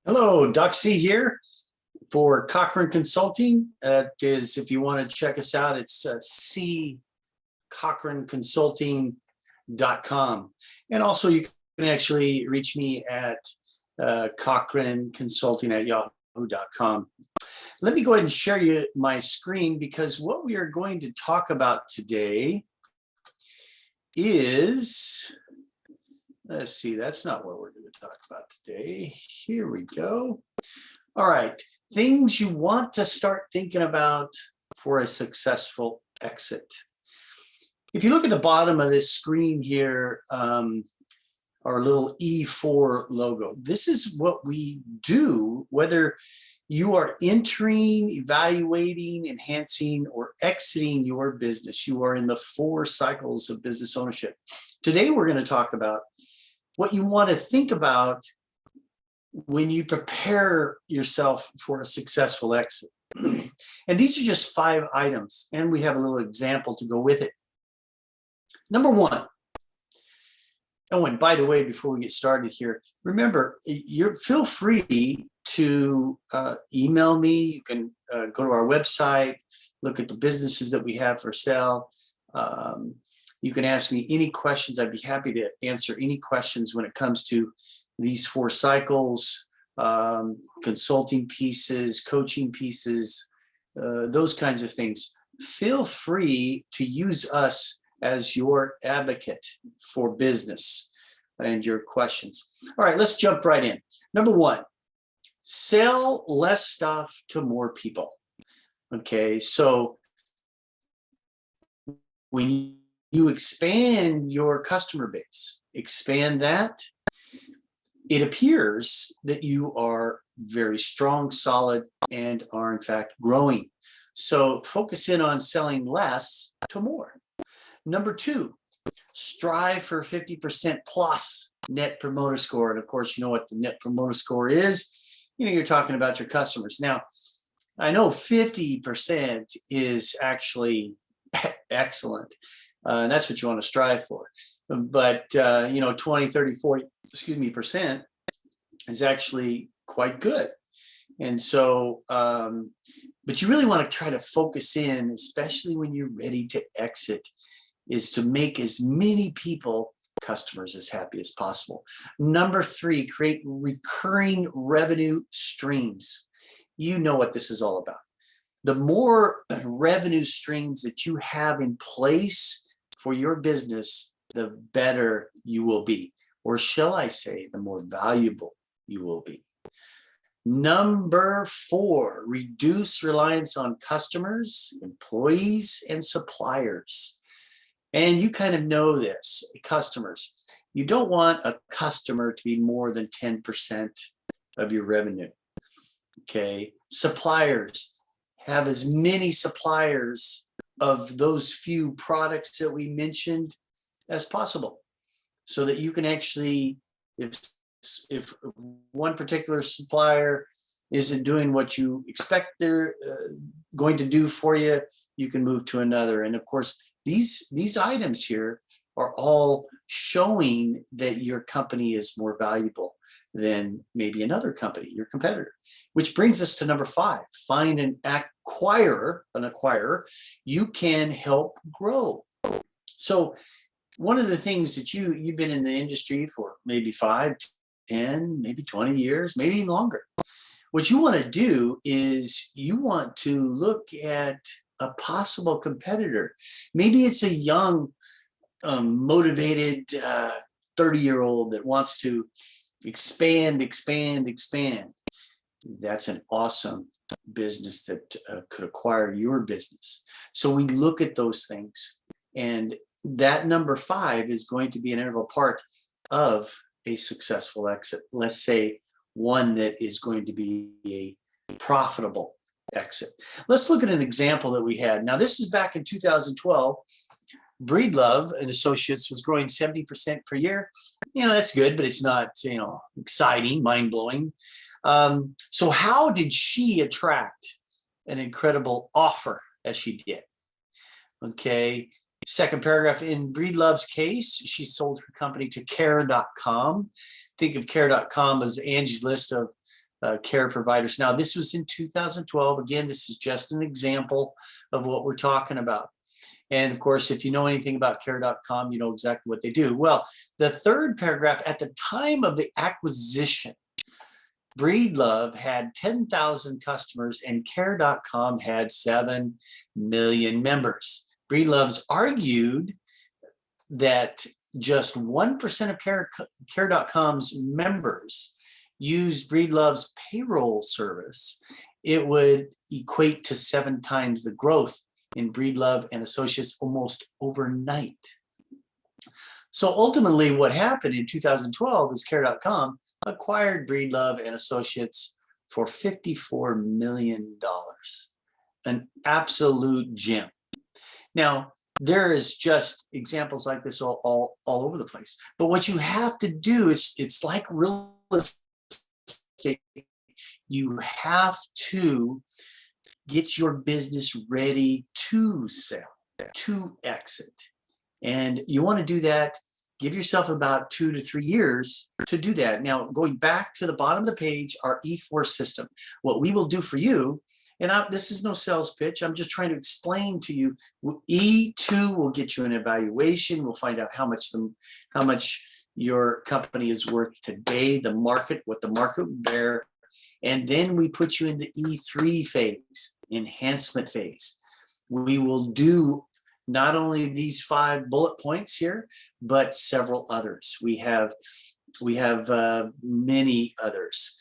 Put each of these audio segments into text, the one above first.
Hello, Doc C here for Cochrane Consulting. That is, if you want to check us out, it's ccochraneconsulting.com. And also you can actually reach me at cochraneconsulting@yahoo.com. Let me go ahead and share you my screen, because what we are going to talk about today is, let's see, that's not what we're going to talk about today. Here we go. All right, things you want to start thinking about for a successful exit. If you look at the bottom of this screen here, our little E4 logo, this is what we do, whether you are entering, evaluating, enhancing, or exiting your business. You are in the 4 cycles of business ownership. Today, we're going to talk about what you want to think about when you prepare yourself for a successful exit. And these are just 5 items, and we have a little example to go with it. Number 1. Oh, and by the way, before we get started here, remember, feel free to email me. You can go to our website, look at the businesses that we have for sale. You can ask me any questions. I'd be happy to answer any questions when it comes to these 4 cycles, consulting pieces, coaching pieces, those kinds of things. Feel free to use us as your advocate for business and your questions. All right, let's jump right in. Number 1, sell less stuff to more people. Okay, so when you expand your customer base, expand that, it appears that you are very strong, solid, and are in fact growing. So focus in on selling less to more. Number 2, strive for 50% plus net promoter score. And of course, you know what the net promoter score is. You're talking about your customers. Now, I know 50% is actually excellent. And that's what you want to strive for. But 20, 30, 40, percent is actually quite good. And so, but you really want to try to focus in, especially when you're ready to exit, is to make as many people, customers, as happy as possible. Number 3, create recurring revenue streams. You know what this is all about. The more revenue streams that you have in place for your business, the better you will be. Or shall I say, the more valuable you will be. Number 4, reduce reliance on customers, employees, and suppliers. And you kind of know this, customers. You don't want a customer to be more than 10% of your revenue. Okay, suppliers, have as many suppliers of those few products that we mentioned as possible, so that you can actually, if one particular supplier isn't doing what you expect they're going to do for you, you can move to another. And of course, these items here are all showing that your company is more valuable than maybe another company, your competitor. Which brings us to number 5, find an acquirer you can help grow. So one of the things that you've been in the industry for maybe 5, 10, maybe 20 years, maybe even longer. What you want to do is you want to look at a possible competitor. Maybe it's a young, motivated 30-year-old that wants to expand. That's an awesome business that could acquire your business. So we look at those things, and that number 5 is going to be an integral part of a successful exit. Let's say one that is going to be a profitable exit. Let's look at an example that we had. Now, this is back in 2012. Breedlove and Associates was growing 70% per year. That's good, but it's not, exciting, mind-blowing. So how did she attract an incredible offer as she did? Okay. Second paragraph, in Breedlove's case, she sold her company to Care.com. Think of Care.com as Angie's List of care providers. Now, this was in 2012. Again, this is just an example of what we're talking about. And of course, if you know anything about care.com, you know exactly what they do. Well, the third paragraph, at the time of the acquisition, Breedlove had 10,000 customers and care.com had 7 million members. Breedlove's argued that just 1% of care.com's members used Breedlove's payroll service. It would equate to 7 times the growth in Breedlove and Associates almost overnight. So ultimately what happened in 2012 is care.com acquired Breedlove and Associates for $54 million, an absolute gem. Now, there is just examples like this all over the place. But what you have to do is, it's like real estate. You have to get your business ready to sell, to exit. And you want to do that, give yourself about 2 to 3 years to do that. Now, going back to the bottom of the page, our E4 system, what we will do for you, and this is no sales pitch, I'm just trying to explain to you, E2 will get you an evaluation. We'll find out how much your company is worth today, the market, what the market would bear. And then we put you in the E3 phase, enhancement phase. We will do not only these 5 bullet points here, but several others. We have many others,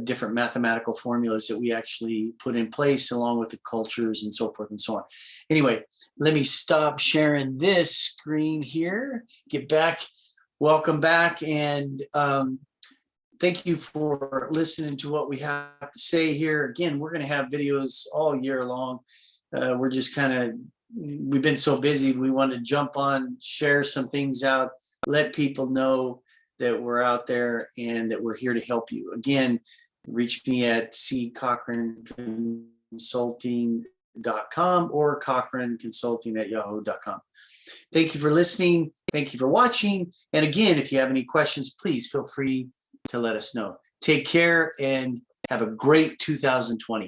different mathematical formulas that we actually put in place along with the cultures and so forth and so on. Anyway, let me stop sharing this screen here, get back, welcome back, and thank you for listening to what we have to say here. Again, we're going to have videos all year long. We're just we've been so busy. We want to jump on, share some things out, let people know that we're out there and that we're here to help you. Again, reach me at ccochranconsulting.com or cochranconsulting@yahoo.com. Thank you for listening. Thank you for watching. And again, if you have any questions, please feel free to let us know. Take care and have a great 2020.